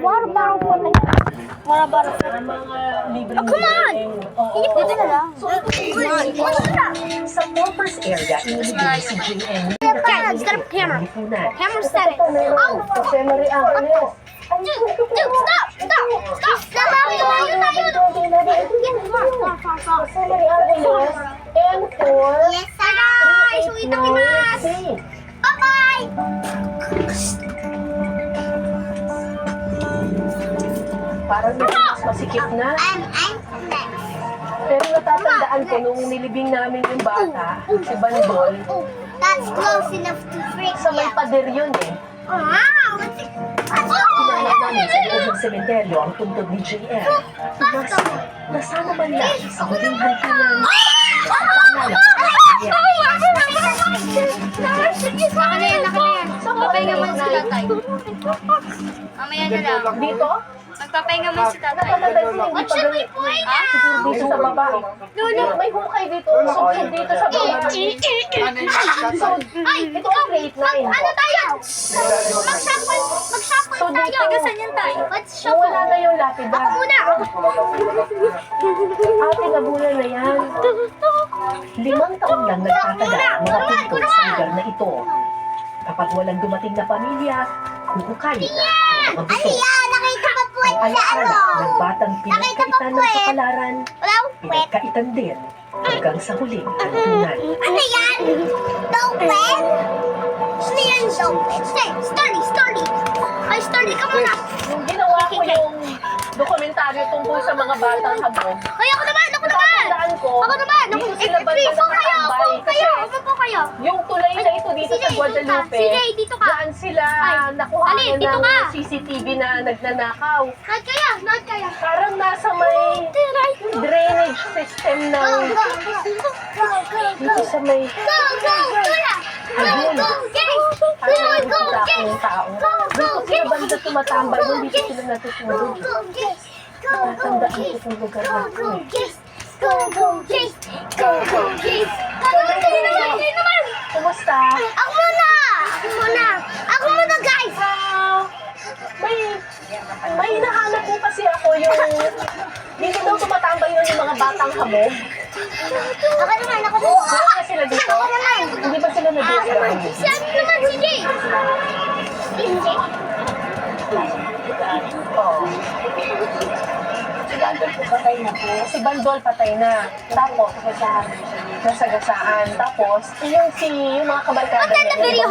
What about come on! Dito na lang. Sa Morpers area, inilibing si JN. Okay, he's got a hammer. Hammer set it. Oh! Dude, stop! Tayo! Yes, guys! Uitakimasu! Bye-bye! Parang mas masikip na. I'm Pero natatandaan ko nung nilibing namin yung bata, si Bandol, That's close enough to freak sa may you. pader yun eh. Wow! Kinanap namin sa loob ng sementeryo ang puntod ni JM. Nasama man lang sa huling hantungan. Naka na yan. Magpapahinga muna si tatay. Mamaya na lang. Dito? Magpapahinga muna si tatay. What's your point? Dito sa baba. Lolo, may hukay dito. So, dito sa baba. So, ito ang grade 9. Ano tayo? Mag-shuffle tayo. Tagasan yan tayo. Let's So, shuffle. wala na yung lapida. Ako muna. Ate, nabulan na yan. 5 taon lang nagtatagal mga pinto sa lugar na ito. Kapag walang dumating na pamilya, kukukain na ang mga buto. Nakita pa po Ang alaala ng batang pinagkaitan ng kapalaran, Wala akong puwet. pinagkaitan din hanggang sa huling hantunan. Ano yan? Dopet? Ano yan, dopet? Story. Ay, story ka muna. Yung ginawa ko yung dokumentaryo tungkol sa mga batang habog, Ay, ako naman. tandaan ko, dito sila banda Upo po kayo. yung tulay na ito dito sa Guadalupe, CJ, dito ka. daan sila Ali, nakuhaan dito ng ka. CCTV na nagnanakaw. Nood kaya. Parang nasa may drainage system ng dito sa may Tula. Ayun. Guys. parang nakikita ko yung tao. Dito sila banda tumatambay, doon dito sila natutulog. Tatandaan ko itong lugar na ito eh. Go, Jace! Kayo naman! Kumusta? Ako muna, guys! May nahanap ko kasi ako yung dito daw tumatambay yun yung mga batang hamog. Ako naman. Wala na sila dito? Ako naman. Hindi ba sila nag-iisa? Si ano naman, si Jay? Oo. Si Bandol patay na. Tapos, nasagasaan. Tapos, yung mga kabarkada niya.